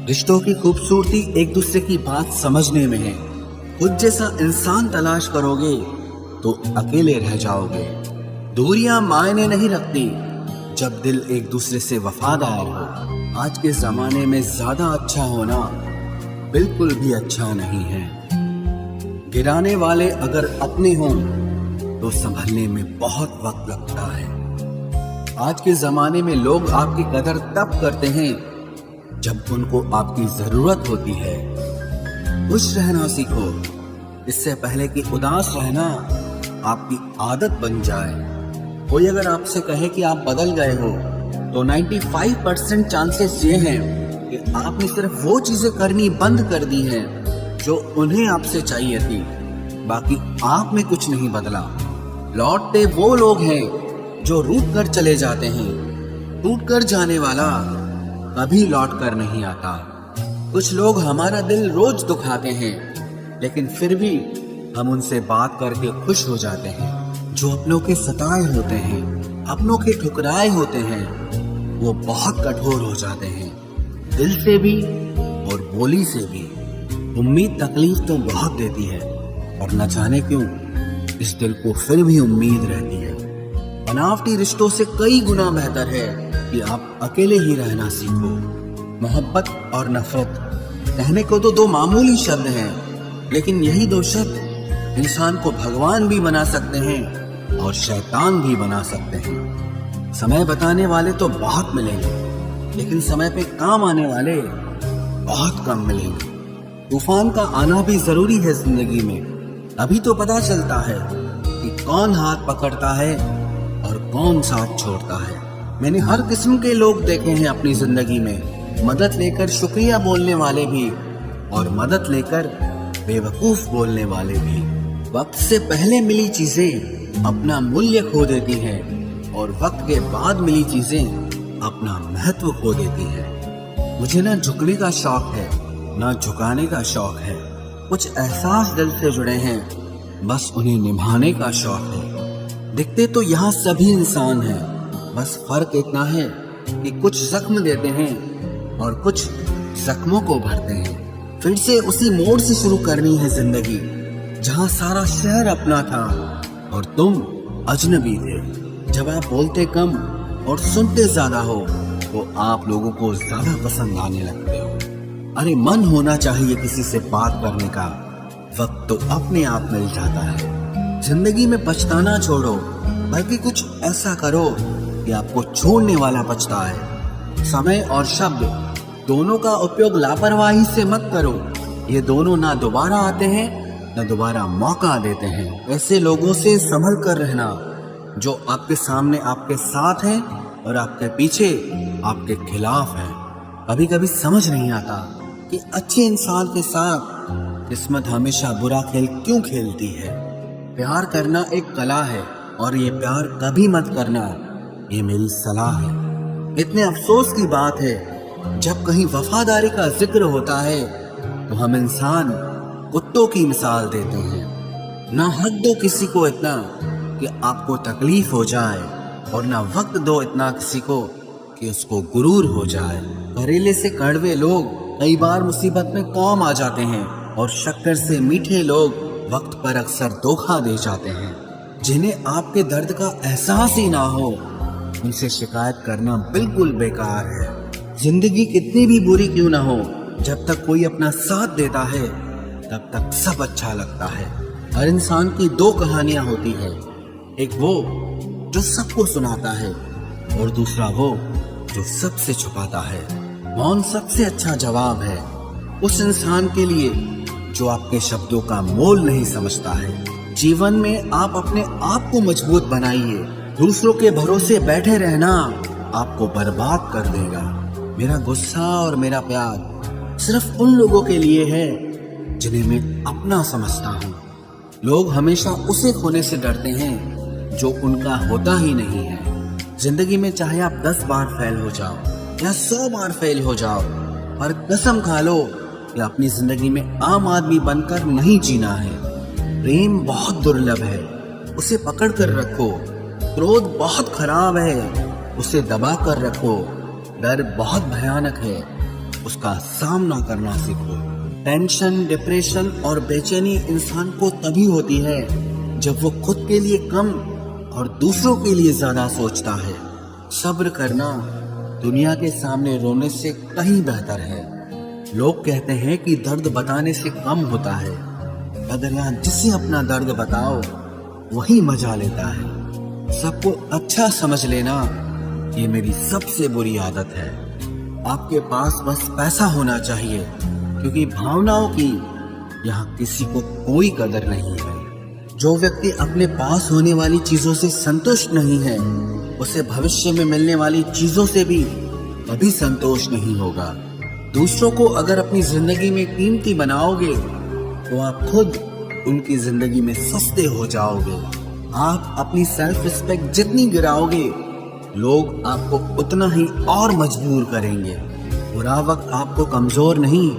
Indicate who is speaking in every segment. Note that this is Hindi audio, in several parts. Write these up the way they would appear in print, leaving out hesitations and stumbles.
Speaker 1: रिश्तों की खूबसूरती एक दूसरे की बात समझने में है। खुद जैसा इंसान तलाश करोगे तो अकेले रह जाओगे। दूरियां मायने नहीं रखती जब दिल एक दूसरे से वफादार हो। आज के जमाने में ज्यादा अच्छा होना बिल्कुल भी अच्छा नहीं है। गिराने वाले अगर अपने हों तो संभलने में बहुत वक्त लगता है। आज के जमाने में लोग आपकी कदर तब करते हैं जब उनको आपकी जरूरत होती है। खुश रहना सीखो, इससे पहले कि उदास रहना आपकी आदत बन जाए। कोई अगर आपसे कहे कि आप बदल गए हो तो 95% चांसेस ये हैं कि आपने सिर्फ वो चीजें करनी बंद कर दी हैं जो उन्हें आपसे चाहिए थी। बाकी आप में कुछ नहीं बदला। लौटते वो लोग हैं जो रूठ कर चले जाते हैं। टूट कर जाने वाला कभी लौट कर नहीं आता। कुछ लोग हमारा दिल रोज दुखाते हैं, लेकिन फिर भी हम उनसे बात करके खुश हो जाते हैं। जो अपनों के सताए होते हैं, अपनों के ठुकराए होते हैं, वो बहुत कठोर हो जाते हैं, दिल से भी और बोली से भी। उम्मीद तकलीफ तो बहुत देती है, और न जाने क्यों इस दिल को फिर भी उम्मीद रहती है। बनावटी रिश्तों से कई गुना बेहतर है कि आप अकेले ही रहना सीखो। मोहब्बत और नफरत कहने को तो दो मामूली शब्द हैं, लेकिन यही दो शब्द इंसान को भगवान भी बना सकते हैं और शैतान भी बना सकते हैं। समय बताने वाले तो बहुत मिलेंगे, लेकिन समय पे काम आने वाले बहुत कम मिलेंगे। तूफान का आना भी जरूरी है जिंदगी में, अभी तो पता चलता है कि कौन हाथ पकड़ता है और कौन साथ छोड़ता है। मैंने हर किस्म के लोग देखे हैं अपनी जिंदगी में, मदद लेकर शुक्रिया बोलने वाले भी और मदद लेकर बेवकूफ बोलने वाले भी। वक्त से पहले मिली चीजें अपना मूल्य खो देती हैं और वक्त के बाद मिली चीजें अपना महत्व खो देती हैं। मुझे ना झुकने का शौक है, ना झुकाने का शौक है। कुछ एहसास दिल से जुड़े हैं, बस उन्हें निभाने का शौक है। दिखते तो यहाँ सभी इंसान हैं, बस फर्क इतना है कि कुछ जख्म देते हैं और कुछ जख्मों को भरते हैं। फिर से उसी मोड़ से शुरू करनी है जिंदगी, जहाँ सारा शहर अपना था और तुम अजनबी थे। जब आप बोलते कम और सुनते ज्यादा हो तो आप लोगों को ज्यादा पसंद आने लगते हो। अरे मन होना चाहिए किसी से बात करने का, वक्त तो अपने आप मिल जाता है। जिंदगी में पछताना छोड़ो, बल्कि कुछ ऐसा करो कि आपको छोड़ने वाला पछताए। समय और शब्द दोनों का उपयोग लापरवाही से मत करो, ये दोनों ना दोबारा आते हैं न दोबारा मौका देते हैं। ऐसे लोगों से संभल कर रहना जो आपके सामने आपके साथ हैं और आपके पीछे आपके खिलाफ हैं। कभी कभी समझ नहीं आता कि अच्छे इंसान के साथ किस्मत हमेशा बुरा खेल क्यों खेलती है। प्यार करना एक कला है और ये प्यार कभी मत करना, ये मेरी सलाह है। इतने अफसोस की बात है जब कहीं वफादारी का जिक्र होता है तो हम इंसान कुत्तों की मिसाल देते हैं। ना हक दो किसी को इतना कि आपको तकलीफ हो जाए, और ना वक्त दो इतना किसी को कि उसको गुरूर हो जाए। घरेले से कड़वे लोग कई बार मुसीबत में काम आ जाते हैं, और शक्कर से मीठे लोग वक्त पर अक्सर धोखा दे जाते हैं। जिन्हें आपके दर्द का एहसास ही ना हो, उनसे शिकायत करना बिल्कुल बेकार है। जिंदगी कितनी भी बुरी क्यों ना हो, जब तक कोई अपना साथ देता है तब तक सब अच्छा लगता है। हर इंसान की दो कहानियां होती है, एक वो जो सबको सुनाता है और दूसरा वो जो सबसे छुपाता है। मौन सबसे अच्छा जवाब है उस इंसान के लिए जो आपके शब्दों का मोल नहीं समझता है। जीवन में आप अपने आप को मजबूत बनाइए, दूसरों के भरोसे बैठे रहना आपको बर्बाद कर देगा। मेरा गुस्सा और मेरा प्यार सिर्फ उन लोगों के लिए है जिन्हें मैं अपना समझता हूँ। लोग हमेशा उसे खोने से डरते हैं जो उनका होता ही नहीं है। जिंदगी में चाहे आप 10 बार फेल हो जाओ या 100 बार फेल हो जाओ, पर कसम खा लो कि अपनी जिंदगी में आम आदमी बनकर नहीं जीना है। प्रेम बहुत दुर्लभ है, उसे पकड़ कर रखो। क्रोध बहुत खराब है, उसे दबा कर रखो। डर बहुत भयानक है, उसका सामना करना सीखो। टेंशन, डिप्रेशन और बेचैनी इंसान को तभी होती है जब वो खुद के लिए कम और दूसरों के लिए ज्यादा सोचता है। सब्र करना दुनिया के सामने रोने से कहीं बेहतर है। लोग कहते हैं कि दर्द बताने से कम होता है, अगर यहाँ जिसे अपना दर्द बताओ वही मजा लेता है। सबको अच्छा समझ लेना ये मेरी सबसे बुरी आदत है। आपके पास बस पैसा होना चाहिए, क्योंकि भावनाओं की यहाँ किसी को कोई कदर नहीं है। जो व्यक्ति अपने पास होने वाली चीजों से संतुष्ट नहीं है, उसे भविष्य में मिलने वाली चीजों से भी कभी संतोष नहीं होगा। दूसरों को अगर अपनी जिंदगी में कीमती बनाओगे तो आप खुद उनकी जिंदगी में सस्ते हो जाओगे। आप अपनी सेल्फ रिस्पेक्ट जितनी गिराओगे, लोग आपको उतना ही और मजबूर करेंगे। बुरा वक्त आपको कमजोर नहीं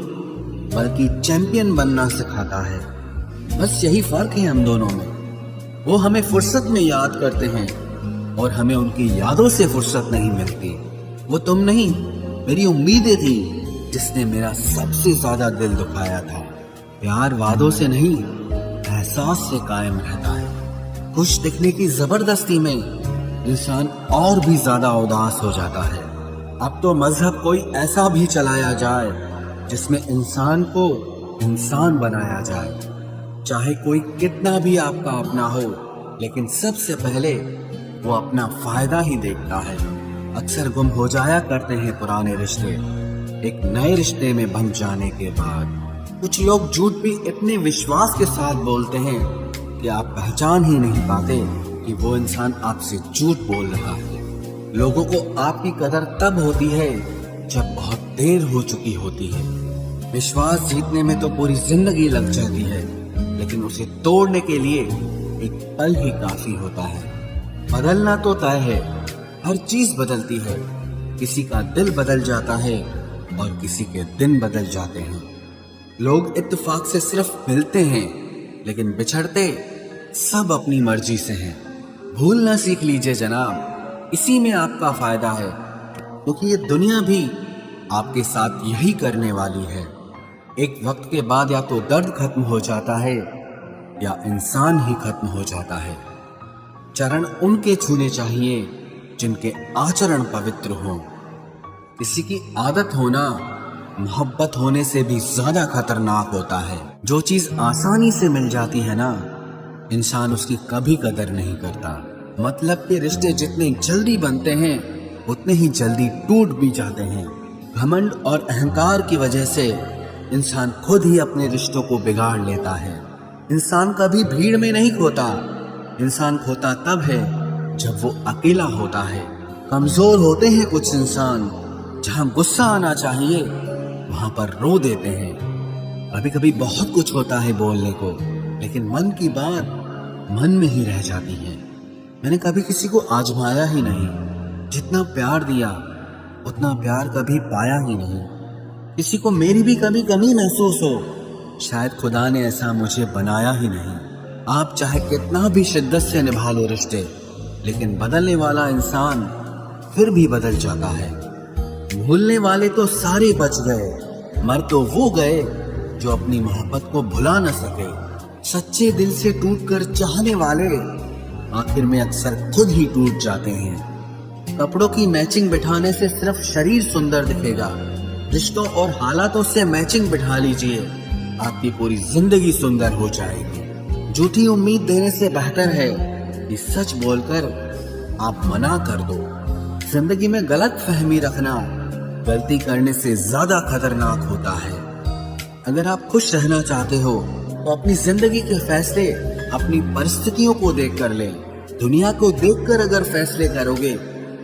Speaker 1: बल्कि चैंपियन बनना सिखाता है। बस यही फर्क है हम दोनों में। वो हमें फुर्सत में याद करते हैं और हमें उनकी यादों से फुर्सत नहीं मिलती। वो तुम नहीं, मेरी उम्मीदें थी जिसने मेरा सबसे ज्यादा दिल दुखाया था। प्यार वादों से नहीं, एहसास से कायम रहता है। खुश दिखने की जबरदस्ती में इंसान और भी ज्यादा उदास हो जाता है। अब तो मजहब कोई ऐसा भी चलाया जाए जिसमें इंसान को इंसान बनाया जाए। चाहे कोई कितना भी आपका अपना हो, लेकिन सबसे पहले वो अपना फायदा ही देखता है। अक्सर गुम हो जाया करते हैं पुराने रिश्ते एक नए रिश्ते में बन जाने के बाद। कुछ लोग झूठ भी इतने विश्वास के साथ बोलते हैं कि आप पहचान ही नहीं पाते कि वो इंसान आपसे झूठ बोल रहा है। लोगों को आपकी कदर तब होती है जब बहुत देर हो चुकी होती है। विश्वास जीतने में तो पूरी जिंदगी लग जाती है, लेकिन उसे तोड़ने के लिए एक पल ही काफी होता है। बदलना तो तय है, हर चीज बदलती है। किसी का दिल बदल जाता है और किसी के दिन बदल जाते हैं। लोग इत्तेफाक से सिर्फ मिलते हैं, लेकिन बिछड़ते सब अपनी मर्जी से हैं। भूलना सीख लीजिए जनाब, इसी में आपका फायदा है, क्योंकि ये दुनिया भी आपके साथ यही करने वाली है। एक वक्त के बाद या तो दर्द खत्म हो जाता है या इंसान ही खत्म हो जाता है। चरण उनके छूने चाहिए जिनके आचरण पवित्र हों। किसी की आदत होना मोहब्बत होने से भी ज्यादा खतरनाक होता है। जो चीज आसानी से मिल जाती है ना, इंसान उसकी कभी कदर नहीं करता। मतलब के रिश्ते जितने जल्दी बनते हैं उतने ही जल्दी टूट भी जाते हैं। घमंड और अहंकार की वजह से इंसान खुद ही अपने रिश्तों को बिगाड़ लेता है। इंसान कभी भीड़ में नहीं खोता, इंसान खोता तब है जब वो अकेला होता है। कमजोर होते हैं कुछ इंसान, जहां गुस्सा आना चाहिए वहां पर रो देते हैं। कभी कभी बहुत कुछ होता है बोलने को, लेकिन मन की बात मन में ही रह जाती है। मैंने कभी किसी को आजमाया ही नहीं, जितना प्यार दिया उतना प्यार कभी पाया ही नहीं। किसी को मेरी भी कभी कमी महसूस हो, शायद खुदा ने ऐसा मुझे बनाया ही नहीं। आप चाहे कितना भी शिद्दत से निभा लो रिश्ते, लेकिन बदलने वाला इंसान फिर भी बदल जाता है। भूलने वाले तो सारे बच गए, मर तो वो गए जो अपनी मोहब्बत को भुला न सके। सच्चे दिल से टूटकर चाहने वाले आखिर में अक्सर खुद ही टूट जाते हैं। कपड़ों की मैचिंग बिठाने से सिर्फ शरीर सुंदर दिखेगा, रिश्तों और हालातों से मैचिंग बिठा लीजिए, आपकी पूरी जिंदगी सुंदर हो जाएगी। झूठी उम्मीद देने से बेहतर है कि सच बोलकर आप मना कर दो। जिंदगी में गलत फहमी रखना गलती करने से ज्यादा खतरनाक होता है। अगर आप खुश रहना चाहते हो तो अपनी जिंदगी के फैसले अपनी परिस्थितियों को देखकर लें। दुनिया को देखकर अगर फैसले करोगे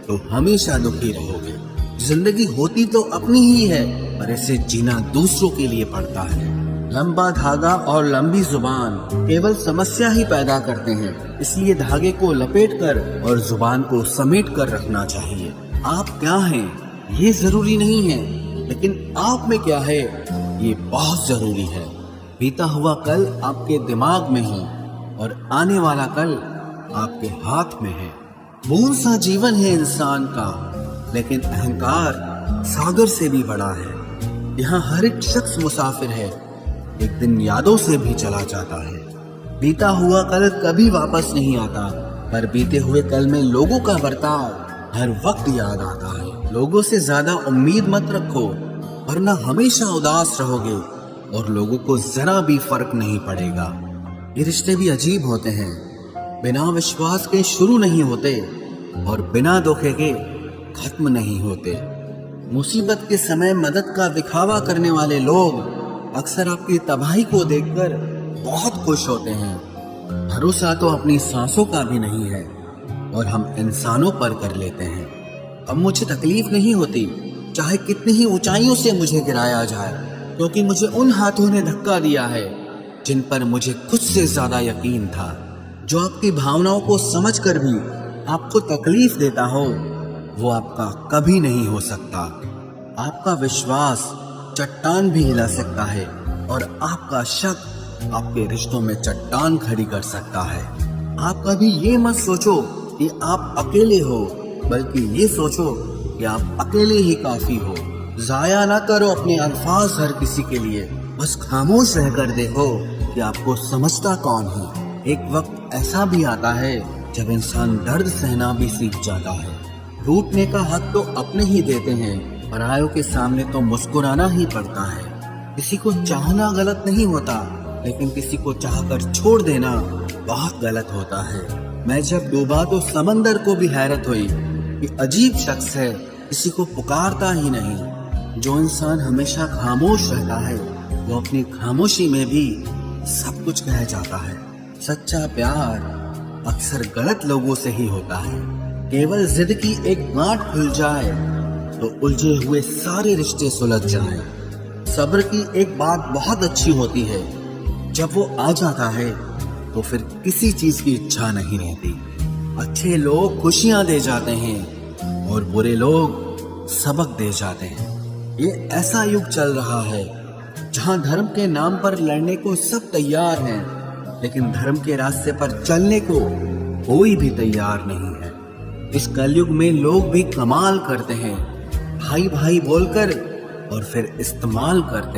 Speaker 1: तो हमेशा दुखी रहोगे। जिंदगी होती तो अपनी ही है, पर इसे जीना दूसरों के लिए पड़ता है। लंबा धागा और लंबी जुबान केवल समस्या ही पैदा करते हैं, इसलिए धागे को लपेट कर और जुबान को समेट कर रखना चाहिए। आप क्या हैं ये जरूरी नहीं है, लेकिन आप में क्या है ये बहुत जरूरी है। बीता हुआ कल आपके दिमाग में है और आने वाला कल आपके हाथ में है। बूंद सा जीवन है इंसान का, लेकिन अहंकार सागर से भी बड़ा है। यहाँ हर एक शख्स मुसाफिर है, एक दिन यादों से भी चला जाता है। बीता हुआ कल कभी वापस नहीं आता, पर बीते हुए कल में लोगों का बर्ताव हर वक्त याद आता है। लोगों से ज्यादा उम्मीद मत रखो, वरना हमेशा उदास रहोगे और लोगों को जरा भी फर्क नहीं पड़ेगा। ये रिश्ते भी अजीब होते हैं, बिना विश्वास के शुरू नहीं होते और बिना धोखे के खत्म नहीं होते। मुसीबत के समय मदद का दिखावा करने वाले लोग अक्सर आपकी तबाही को देखकर बहुत खुश होते हैं। भरोसा तो अपनी सांसों का भी नहीं है और हम इंसानों पर कर लेते हैं। अब मुझे तकलीफ नहीं होती, चाहे कितनी ही ऊंचाइयों से मुझे गिराया जाए, क्योंकि मुझे उन हाथों ने धक्का दिया है जिन पर मुझे खुद से ज्यादा यकीन था। जो आपकी भावनाओं को समझकर भी आपको तकलीफ देता हो, वो आपका कभी नहीं हो सकता। आपका विश्वास चट्टान भी हिला सकता है और आपका शक आपके रिश्तों में चट्टान खड़ी कर सकता है। आप कभी ये मत सोचो कि आप अकेले हो, बल्कि ये सोचो कि आप अकेले ही काफी हो। जाया ना करो अपने अल्फाज हर किसी के लिए, बस खामोश रहकर देखो कि आपको समझता कौन है। एक वक्त ऐसा भी आता है जब इंसान दर्द सहना भी सीख जाता है। रूठने का हक तो अपने ही देते हैं, परायों के सामने तो मुस्कुराना ही पड़ता है। किसी को चाहना गलत नहीं होता, लेकिन किसी को चाहकर छोड़ देना बहुत गलत होता है। मैं जब डूबा तो समंदर को भी हैरत हुई कि अजीब शख्स है, किसी को पुकारता ही नहीं। जो इंसान हमेशा खामोश रहता है, वो अपनी खामोशी में भी सब कुछ कह जाता है। सच्चा प्यार अक्सर गलत लोगों से ही होता है। केवल जिद की एक गांठ खुल जाए तो उलझे हुए सारे रिश्ते सुलझ जाएं। सब्र की एक बात बहुत अच्छी होती है, जब वो आ जाता है तो फिर किसी चीज की इच्छा नहीं रहती। अच्छे लोग खुशियां दे जाते हैं और बुरे लोग सबक दे जाते हैं। ये ऐसा युग चल रहा है जहां धर्म के नाम पर लड़ने को सब तैयार हैं, लेकिन धर्म के रास्ते पर चलने को कोई भी तैयार नहीं है। इस कलयुग में लोग भी कमाल करते हैं, भाई भाई बोलकर और फिर इस्तेमाल करते हैं।